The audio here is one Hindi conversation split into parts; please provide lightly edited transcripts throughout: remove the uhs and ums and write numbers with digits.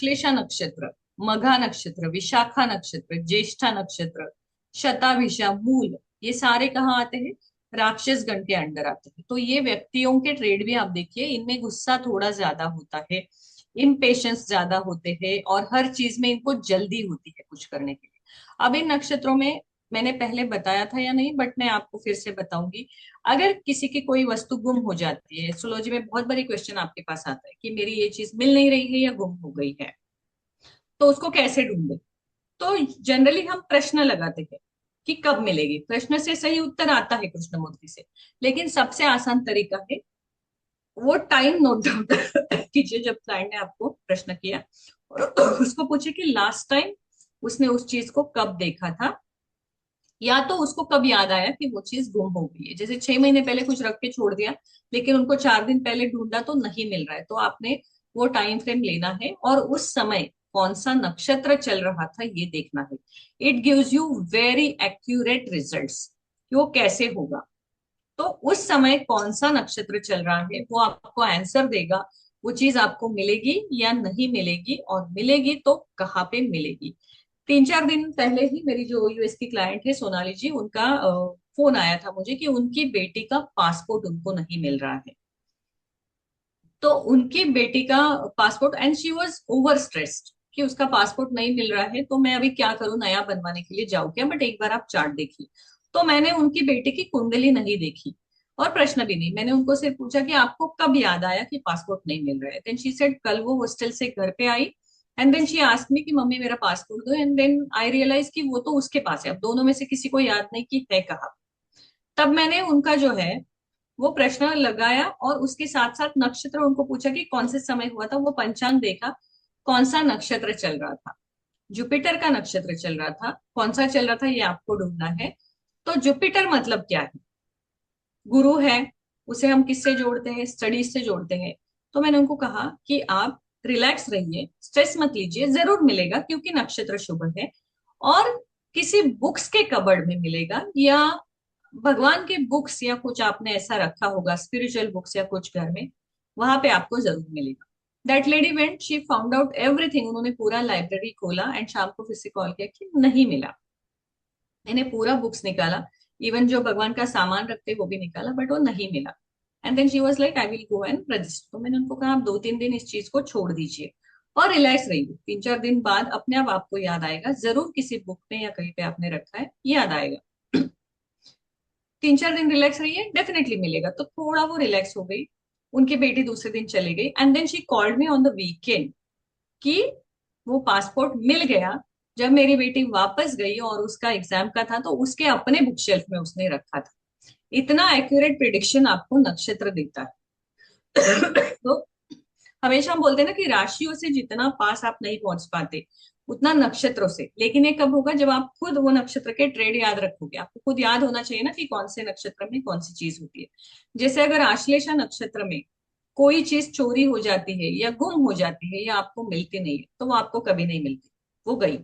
आश्लेषा नक्षत्र, मघा नक्षत्र, विशाखा नक्षत्र, ज्येष्ठा नक्षत्र, शताभिषा, मूल, ये सारे कहाँ आते हैं? राक्षस गण के अंडर आते हैं। तो ये व्यक्तियों के ट्रेड भी आप देखिए, इनमें गुस्सा थोड़ा ज्यादा होता है, इम्पेशंस ज्यादा होते हैं, और हर चीज में इनको जल्दी होती है कुछ करने के लिए। अब इन नक्षत्रों में मैंने पहले बताया था या नहीं, बट मैं आपको फिर से बताऊंगी। अगर किसी की कोई वस्तु गुम हो जाती है, एस्ट्रोलॉजी में बहुत बड़ी क्वेश्चन आपके पास आता है कि मेरी ये चीज मिल नहीं रही है या गुम हो गई है, तो उसको कैसे ढूंढे? तो जनरली हम प्रश्न लगाते हैं कि कब मिलेगी। प्रश्न से सही उत्तर आता है कृष्णमूर्ति से, लेकिन सबसे आसान तरीका है वो टाइम नोट डाउन कीजिए। जब क्लाइंट ने आपको प्रश्न किया और उसको पूछे कि लास्ट टाइम उसने उस चीज को कब देखा था, या तो उसको कब याद आया कि वो चीज गुम हो गई है। जैसे 6 महीने पहले कुछ रख के छोड़ दिया, लेकिन उनको 4 दिन पहले ढूंढा तो नहीं मिल रहा है, तो आपने वो टाइम फ्रेम लेना है और उस समय कौन सा नक्षत्र चल रहा था ये देखना है। It gives you very accurate results कि वो कैसे होगा। तो उस समय कौन सा नक्षत्र चल रहा है वो आपको आंसर देगा, वो चीज आपको मिलेगी या नहीं मिलेगी, और मिलेगी तो कहाँ पे मिलेगी। 3-4 दिन पहले ही मेरी जो यूएस की क्लाइंट है सोनाली जी, उनका फोन आया था मुझे कि उनकी बेटी का पासपोर्ट उनको नहीं मिल रहा है। तो उनकी बेटी का passport, and she was over stressed कि उसका पासपोर्ट नहीं मिल रहा है, तो मैं अभी क्या करूं, नया बनवाने के लिए जाऊं क्या, बट एक बार आप चार्ट देखिए। तो मैंने उनकी बेटी की कुंडली नहीं देखी और प्रश्न भी नहीं, मैंने उनको सिर्फ पूछा कि आपको कब याद आया कि पासपोर्ट नहीं मिल रहा है। देन शी सेड कल वो हॉस्टल से घर पे आई, and then she asked me कि मम्मी मेरा पासपोर्ट दो, एंड देन आई रियलाइज कि वो तो उसके पास है, अब दोनों में से किसी को याद नहीं कि है कहाँ। तब मैंने उनका जो है वो प्रश्न लगाया और उसके साथ साथ नक्षत्र उनको पूछा कि कौन से समय हुआ था, वो पंचांग देखा, कौन सा नक्षत्र चल रहा था। जुपिटर का नक्षत्र चल रहा था। कौन सा चल रहा था ये आपको ढूंढना है। तो जुपिटर मतलब क्या है? गुरु है। उसे हम किससे जोड़ते हैं? स्टडीज से जोड़ते हैं। तो मैंने उनको कहा कि आप रिलैक्स रहिए, स्ट्रेस मत लीजिए, जरूर मिलेगा क्योंकि नक्षत्र शुभ है। और किसी बुक्स के कबर्ड में मिलेगा, या भगवान के बुक्स या कुछ आपने ऐसा रखा होगा, स्पिरिचुअल बुक्स या कुछ घर में, वहां पे आपको जरूर मिलेगा। That lady went, she found out everything, उन्होंने पूरा लाइब्रेरी खोला एंड शाम को फिर से कॉल किया कि नहीं मिला। मैंने पूरा बुक्स निकाला, इवन जो भगवान का सामान रखते वो भी निकाला, बट वो नहीं मिला। And then she was like I will go and register. तो मैंने उनको कहा आप 2-3 दिन इस चीज को छोड़ दीजिए और रिलैक्स रहिए, 3-4 दिन बाद अपने आप आपको याद आएगा, जरूर किसी बुक में या कहीं पे आपने रखा है, याद आएगा। 3-4 दिन रिलैक्स रहिए, डेफिनेटली मिलेगा। तो थोड़ा वो रिलैक्स हो गई। उनकी बेटी दूसरे दिन चली गई, and then she called me on the weekend कि वो पासपोर्ट मिल गया। जब मेरी बेटी वापस गई और उसका एग्जाम का था, तो उसके अपने बुक शेल्फ में उसने रखा था। इतना एक्यूरेट प्रिडिक्शन आपको नक्षत्र देता है। तो हमेशा हम बोलते हैं ना कि राशियों से जितना पास आप नहीं पहुंच पाते, उतना नक्षत्रों से। लेकिन ये कब होगा? जब आप खुद वो नक्षत्र के ट्रेड याद रखोगे। आपको खुद याद होना चाहिए ना कि कौन से नक्षत्र में कौन सी चीज होती है। जैसे अगर आश्लेषा नक्षत्र में कोई चीज चोरी हो जाती है या गुम हो जाती है या आपको मिलती नहीं है, तो वो आपको कभी नहीं मिलती, वो गई।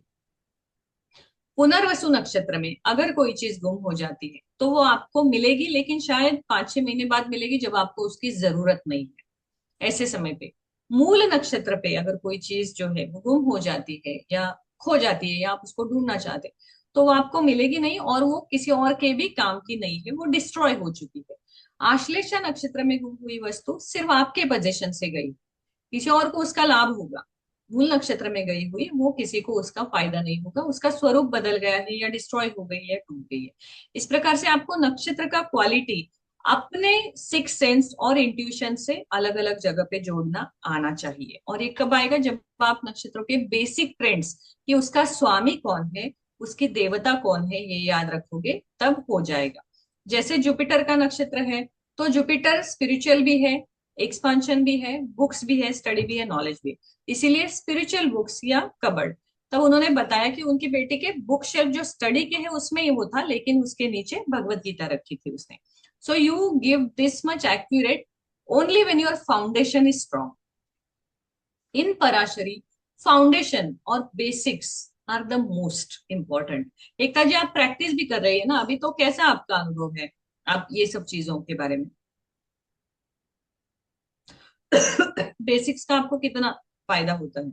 पुनर्वसु नक्षत्र में अगर कोई चीज गुम हो जाती है तो वो आपको मिलेगी, लेकिन शायद 5-6 महीने बाद मिलेगी, जब आपको उसकी जरूरत नहीं है, ऐसे समय पे। मूल नक्षत्र पे अगर कोई चीज जो है वो गुम हो जाती है या खो जाती है, या आप उसको ढूंढना चाहते हैं, तो वो आपको मिलेगी नहीं, और वो किसी और के भी काम की नहीं है, वो डिस्ट्रॉय हो चुकी है। आश्लेषा नक्षत्र में गुम हुई वस्तु सिर्फ आपके पोजीशन से गई, किसी और को उसका लाभ होगा। मूल नक्षत्र में गई हुई वो किसी को उसका फायदा नहीं होगा, उसका स्वरूप बदल गया है या डिस्ट्रॉय हो गई है, टूट गई है। इस प्रकार से आपको नक्षत्र का क्वालिटी अपने सिक्स सेंस और इंट्यूशन से अलग अलग जगह पे जोड़ना आना चाहिए। और ये कब आएगा? जब आप नक्षत्रों के बेसिक ट्रेंड्स, कि उसका स्वामी कौन है, उसकी देवता कौन है, ये याद रखोगे, तब हो जाएगा। जैसे जुपिटर का नक्षत्र है, तो जुपिटर स्पिरिचुअल भी है, एक्सपांशन भी है, बुक्स भी है, स्टडी भी है, नॉलेज भी है। इसीलिए स्पिरिचुअल बुक्स या कबर्ड। तब उन्होंने बताया कि उनकी बेटी के बुक शेल्फ जो स्टडी के है उसमें ही वो था, लेकिन उसके नीचे भगवत गीता रखी थी उसने। So you give this much accurate only when your foundation is strong. In Parashari foundation और basics are the most important. Ekta ji आप प्रैक्टिस भी कर रही है ना अभी, तो कैसा आपका अनुभव है आप ये सब चीजों के बारे में? बेसिक्स का आपको कितना फायदा होता है?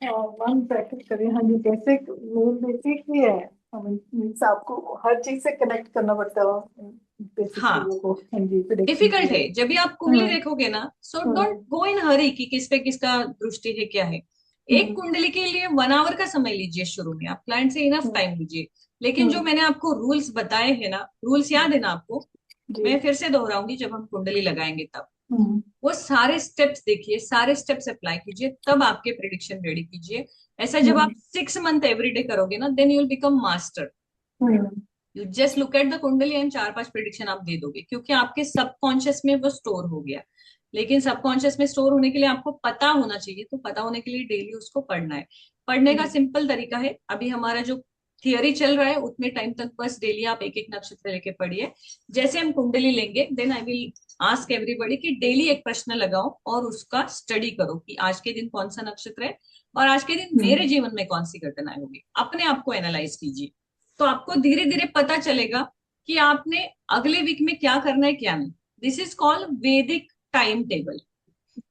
मन प्रैक्टिस करें, हाँ जी, कैसे मेन बेसिक ही है। मीन्स आपको हर चीज से कनेक्ट करना पड़ता है बेसिक हाँ, चीजों को, हाँ जी, प्रिडिक्शन के डिफिकल्ट है। लिए। जब भी आप कुंडली हम्म। देखोगे ना, सो डोंट हम्म। गो इन हरी कि किस पे किसका दृष्टि है क्या है। एक हम्म। कुंडली के लिए 1 आवर का समय लीजिए शुरू में, आप क्लाइंट से इनफ हम्म। टाइम लीजिए। लेकिन जो हम्म। मैंने आपको रूल्स बताए हैं ना, रूल्स याद है ना आपको? जी। मैं फिर से दोहराऊंगी, जब हम कुंडली लगाएंगे तब हम्म। वो सारे स्टेप्स देखिए, सारे स्टेप्स अप्लाई कीजिए, तब आपके प्रिडिक्शन रेडी कीजिए। ऐसा जब आप हम्म। 6 मंथ एवरी डे करोगे ना, then you will become master. हम्म। You just look at the kundli and 4-5 prediction आप दे दोगे, क्योंकि आपके सबकॉन्शियस में वो स्टोर हो गया। लेकिन सबकॉन्शियस में स्टोर होने के लिए आपको पता होना चाहिए, तो पता होने के लिए डेली उसको पढ़ना है। पढ़ने का हम्म। सिंपल तरीका है, अभी हमारा जो थियरी चल रहा है उतने टाइम तक बस डेली आप एक एक नक्षत्र लेके पढ़िए। जैसे हम कुंडली लेंगे, then I will ask everybody कि डेली एक प्रश्न लगाओ और उसका स्टडी करो कि आज के दिन कौन सा नक्षत्र है और आज के दिन मेरे हम्म। जीवन में कौन सी घटनाएं होगी। अपने आप को एनालाइज कीजिए, तो आपको धीरे धीरे पता चलेगा कि आपने अगले वीक में क्या करना है क्या नहीं। दिस इज कॉल्ड वैदिक टाइम टेबल।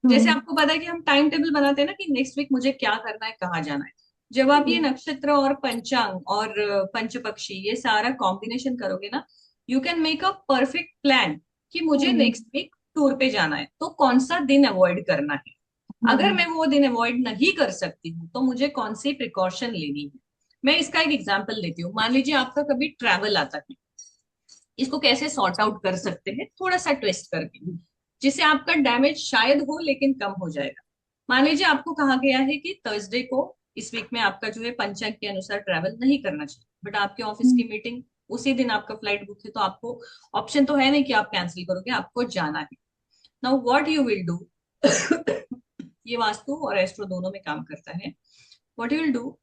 जैसे हम्म। आपको पता है कि हम टाइम टेबल बनाते हैं ना, कि नेक्स्ट वीक मुझे क्या करना है, कहाँ जाना है। जब आप ये हम्म। नक्षत्र और पंचांग और पंच पक्षी ये सारा कॉम्बिनेशन करोगे ना, you can make a perfect plan कि मुझे हम्म। नेक्स्ट वीक टूर पे जाना है, तो कौन सा दिन अवॉइड करना है। अगर हम्म। मैं वो दिन अवॉइड नहीं कर सकती हूँ, तो मुझे कौन सी प्रिकॉशन लेनी है। मैं इसका एक एग्जाम्पल देती हूँ। मान लीजिए आपका कभी ट्रैवल आता है, इसको कैसे सॉर्ट आउट कर सकते हैं, थोड़ा सा ट्विस्ट करके, जिससे आपका डैमेज शायद हो लेकिन कम हो जाएगा। मान लीजिए आपको कहा गया है कि थर्सडे को इस वीक में आपका जो है पंचांग के अनुसार ट्रैवल नहीं करना चाहिए, बट आपके ऑफिस की मीटिंग उसी दिन, आपका फ्लाइट बुक है, तो आपको ऑप्शन तो है नहीं कि आप कैंसिल करोगे, आपको जाना है। Now what you will do, ये वास्तु और एस्ट्रो दोनों में काम करता है। What you will do,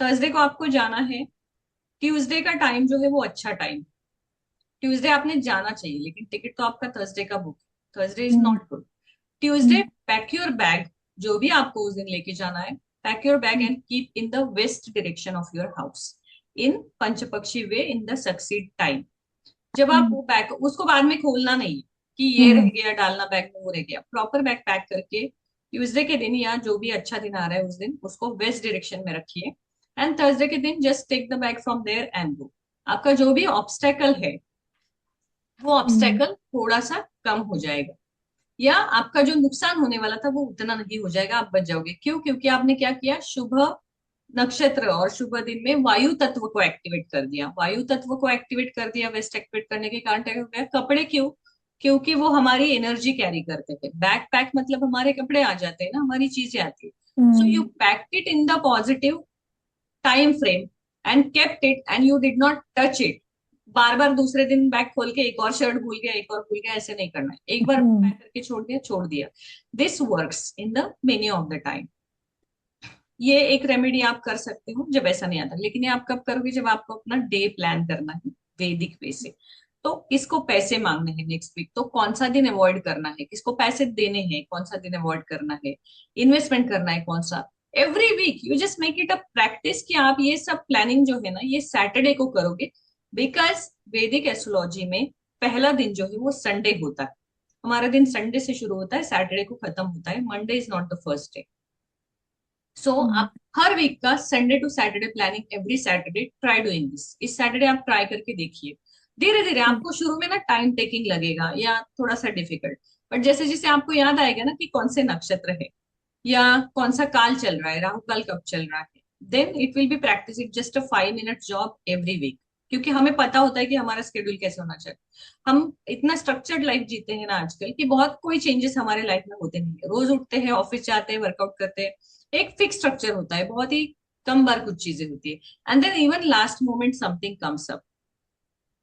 Thursday को आपको जाना है। ट्यूसडे का टाइम जो है वो अच्छा टाइम, ट्यूसडे आपने जाना चाहिए, लेकिन टिकट तो आपका थर्सडे का बुक है, Thursday is hmm. Not good. Tuesday pack your bag, जो भी आपको उस दिन लेके जाना है, pack your bag and keep in the west direction of your house in Panchapakshi way in the succeed time. जब आप वो बैग उसको बाद में खोलना नहीं है कि ये रह गया डालना बैग में, वो रह गया, प्रॉपर बैग पैक करके ट्यूसडे के दिन या जो भी अच्छा दिन आ रहा है उस दिन उसको वेस्ट डायरेक्शन में रखिए। एंड थर्सडे के दिन just take the bag from there and go. आपका जो भी ऑब्स्टेकल है, वो ऑब्स्टेकल थोड़ा सा कम हो जाएगा, या आपका जो नुकसान होने वाला था वो उतना नहीं हो जाएगा, आप बच जाओगे। क्यों? क्योंकि आपने क्या किया, शुभ नक्षत्र और शुभ दिन में वायु तत्व को एक्टिवेट कर दिया। वायु तत्व को एक्टिवेट कर दिया, वेस्ट एक्टिवेट करने के कारण क्या हो गया, कपड़े क्यों? क्योंकि वो हमारी एनर्जी कैरी करते थे। बैक पैक मतलब हमारे कपड़े आ जाते हैं ना, हमारी चीजें आती है। So you packed it in the positive time frame and kept it and you did not touch it. बार बार दूसरे दिन बैग खोल के एक और शर्ट भूल गया, एक और भूल गया, ऐसे नहीं करना है। एक बार पैक करके छोड़ दिया, छोड़ दिया। This works in the many of the time. ये एक रेमेडी आप कर सकते हो जब ऐसा नहीं आता। लेकिन ये आप कब करोगे, जब आपको अपना डे प्लान करना है वैदिक वे से। तो किसको पैसे मांगने हैं नेक्स्ट वीक, तो कौन सा दिन अवॉइड करना है, किसको पैसे देने हैं, कौन सा दिन अवॉइड करना है, इन्वेस्टमेंट करना है कौन सा। Every week you just make it a practice कि आप ये सब प्लानिंग जो है ना, ये सैटरडे को करोगे। बिकॉज वैदिक एस्ट्रोलॉजी में पहला दिन जो है वो संडे होता है। हमारा दिन संडे से शुरू होता है, सैटरडे को खत्म होता है। Monday is not the first day. So आप हर वीक का Sunday to Saturday planning, every Saturday try doing this. इस सैटरडे आप ट्राई करके देखिए। धीरे धीरे आपको शुरू में ना टाइम टेकिंग लगेगा या थोड़ा सा डिफिकल्ट, बट जैसे जैसे आपको याद आएगा ना कि कौन से नक्षत्र है या कौन सा काल चल रहा है, राहु काल कब चल रहा है, then it will be practice it just a 5 minute job every week. क्योंकि हमें पता होता है कि हमारा स्केड्यूल कैसे होना चाहिए। हम इतना स्ट्रक्चर्ड लाइफ जीते हैं ना आजकल, कि बहुत कोई चेंजेस हमारे लाइफ में होते नहीं है। रोज उठते हैं, ऑफिस जाते हैं, वर्कआउट करते हैं, एक फिक्स स्ट्रक्चर होता है, बहुत ही कम बार कुछ चीजें होती है। And then even last moment something comes up.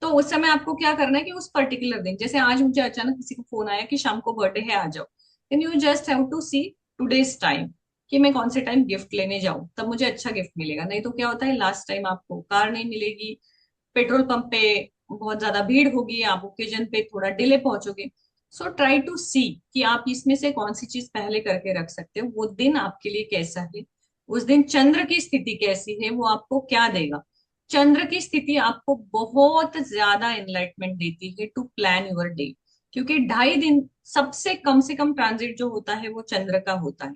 तो उस समय आपको क्या करना है कि उस पर्टिकुलर दिन, जैसे आज मुझे अचानक किसी को फोन आया कि शाम को बर्थडे है आ जाओ, then you just have to see today's time कि मैं कौन से टाइम गिफ्ट लेने जाऊं, तब मुझे अच्छा गिफ्ट मिलेगा। नहीं तो क्या होता है, लास्ट टाइम आपको कार नहीं मिलेगी, पेट्रोल पंप पे बहुत ज्यादा भीड़ होगी, आप ओकेजन पे थोड़ा डिले पहुंचोगे। सो ट्राई टू सी कि आप इसमें से कौन सी चीज पहले करके रख सकते हो, वो दिन आपके लिए कैसा है, उस दिन चंद्र की स्थिति कैसी है, वो आपको क्या देगा। चंद्र की स्थिति आपको बहुत ज्यादा एनलाइटमेंट देती है टू प्लान योर डे। क्योंकि 2.5 दिन सबसे कम से कम ट्रांजिट जो होता है वो चंद्र का होता है।